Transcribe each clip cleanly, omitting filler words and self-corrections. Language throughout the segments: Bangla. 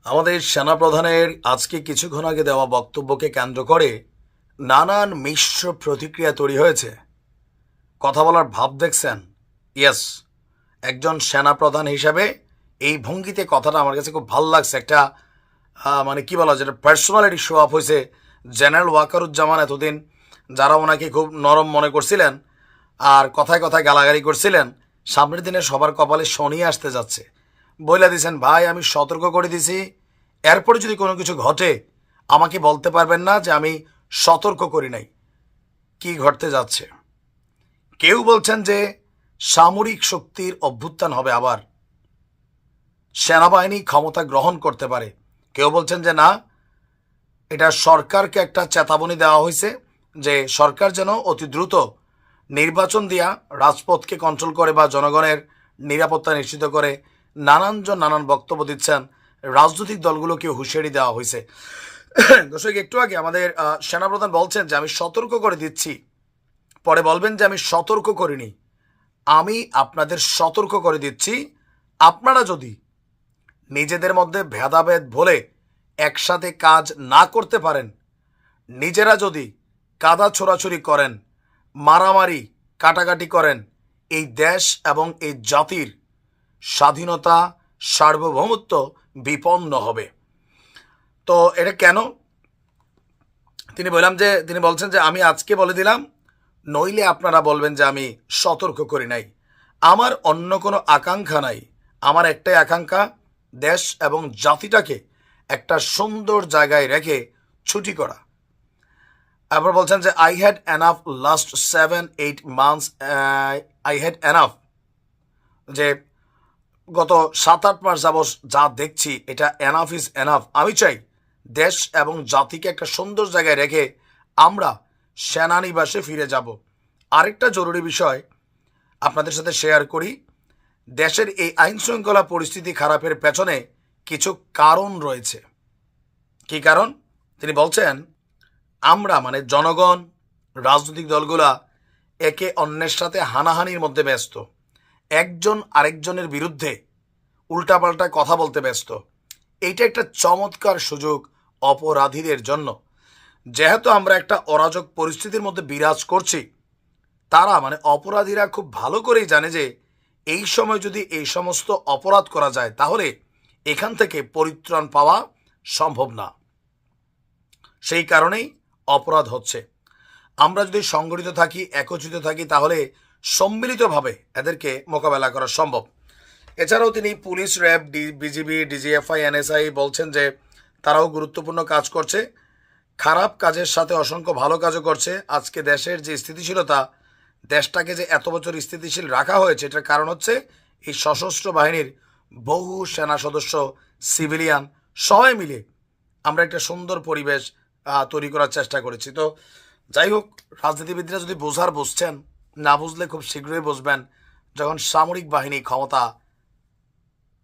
আমাদের সেনাপ্রধানের আজকে কিছুক্ষণ আগে দেওয়া বক্তব্যকে কেন্দ্র করে নানান মিশ্র প্রতিক্রিয়া তৈরি হয়েছে। কথা বলার ভাব দেখছেন? ইয়েস, একজন সেনাপ্রধান হিসাবে এই ভঙ্গিতে কথাটা আমার কাছে খুব ভালো লাগছে। একটা মানে কি বলা, যেটা পার্সোনালিটি শো আপ হয়েছে। জেনারেল ওয়াকারুজ্জামান এতদিন যারা ওনাকে খুব নরম মনে করছিলেন আর কথায় কথায় গালাগালি করছিলেন, সামনের দিনে সবার কপালে শনি আসতে যাচ্ছে। বইলা দিছেন, ভাই আমি সতর্ক করে দিছি, এরপরে যদি কোনো কিছু ঘটে আমাকে বলতে পারবেন না যে আমি সতর্ক করি নাই। কি ঘটতে যাচ্ছে? কেউ বলছেন যে সামরিক শক্তির অভ্যুত্থান হবে, আবার সেনাবাহিনী ক্ষমতা গ্রহণ করতে পারে। কেউ বলছেন যে না, এটা সরকারকে একটা চেতাবনী দেওয়া হয়েছে যে সরকার যেন অতি দ্রুত নির্বাচন দিয়া রাজপথকে কন্ট্রোল করে বা জনগণের নিরাপত্তা নিশ্চিত করে। নানানজন নানান বক্তব্য দিচ্ছেন, রাজনৈতিক দলগুলোকে হুঁশিয়ারি দেওয়া হয়েছে। দর্শক, একটু আগে আমাদের সেনাপ্রধান বলছেন যে আমি সতর্ক করে দিচ্ছি, পরে বলবেন যে আমি সতর্ক করিনি। আমি আপনাদের সতর্ক করে দিচ্ছি, আপনারা যদি নিজেদের মধ্যে ভেদাভেদ ভুলে একসাথে কাজ না করতে পারেন, নিজেরা যদি কাদা ছোড়াছুরি করেন, মারামারি কাটাকাটি করেন, এই দেশ এবং এই জাতির স্বাধীনতা সার্বভৌমত্ব বিপন্ন হবে। তো এটা কেন? তিনি বলছেন যে আমি আজকে বলে দিলাম, নইলে আপনারা বলবেন যে আমি সতর্ক করি নাই। আমার অন্য কোনো আকাঙ্ক্ষা নাই। আমার একটাই আকাঙ্ক্ষা, দেশ এবং জাতিটাকে একটা সুন্দর জায়গায় রেখে ছুটি করা। আবার বলছেন যে I had enough last 7-8 months, I had enough, যে গত 7-8 মাস যাবৎ যা দেখছি এটা এনাফ ইজ এনাফ। আমি চাই দেশ এবং জাতিকে একটা সুন্দর জায়গায় রেখে আমরা সেনানিবাসে ফিরে যাব। আরেকটা জরুরি বিষয় আপনাদের সাথে শেয়ার করি। দেশের এই আইন শৃঙ্খলা পরিস্থিতি খারাপের পেছনে কিছু কারণ রয়েছে। কি কারণ? তিনি বলছেন আমরা মানে জনগণ, রাজনৈতিক দলগুলা একে অন্যের সাথে হানাহানির মধ্যে ব্যস্ত, একজন আরেকজনের বিরুদ্ধে উল্টাপাল্টা কথা বলতে ব্যস্ত। এইটা একটা চমৎকার সুযোগ অপরাধীদের জন্য। যেহেতু আমরা একটা অরাজক পরিস্থিতির মধ্যে বিরাজ করছি, তারা মানে অপরাধীরা খুব ভালো করেই জানে যে এই সময় যদি এই সমস্ত অপরাধ করা যায় তাহলে এখান থেকে পরিত্রাণ পাওয়া সম্ভব না। সেই কারণেই অপরাধ হচ্ছে। আমরা যদি সংগঠিত থাকি, একত্রিত থাকি, তাহলে সম্মিলিতভাবে এদেরকে মোকাবেলা করা সম্ভব। এছাড়াও তিনি police, RAB, BGB, DGFI, NSI বলছেন যে তারাও গুরুত্বপূর্ণ কাজ করছে, খারাপ কাজের সাথে অসংখ্য ভালো কাজও করছে। আজকে দেশের যে স্থিতিশীলতা, দেশটাকে যে এত বছর স্থিতিশীল রাখা হয়েছে, এটার কারণ হচ্ছে এই সশস্ত্র বাহিনীর বহু সেনা সদস্য, সিভিলিয়ান সবাই মিলে আমরা একটা সুন্দর পরিবেশ তৈরি করার চেষ্টা করেছি। তো যাই হোক, রাজনীতিবিদরা যদি বুঝছেন, না বুঝলে খুব শীঘ্রই বুঝবেন যখন সামরিক বাহিনী ক্ষমতা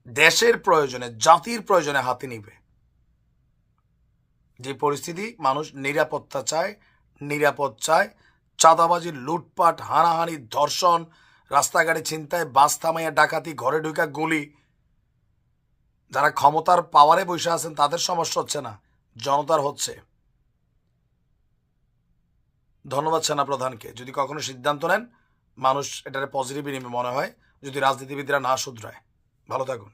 দেশের প্রয়োজনে, জাতির প্রয়োজনে হাতে নিবে। যে পরিস্থিতি, মানুষ নিরাপত্তা চায়, নিরাপদ চায়, চাঁদাবাজি, লুটপাট, হানাহানি, ধর্ষণ, রাস্তাঘাটে ছিনতাই, বাস থামাইয়া ডাকাতি, ঘরে ঢুকা গুলি, যারা ক্ষমতার পাওয়ারে বসে আছেন তাদের সমস্যা হচ্ছে না, জনতার হচ্ছে। ধন্যবাদ সেনাপ্রধানকে। যদি কখনো সিদ্ধান্ত নেন, মানুষ এটার পজিটিভ মনে হয়, যদি রাজনীতিবিদরা না শুধরায়। ভালো থাকুন।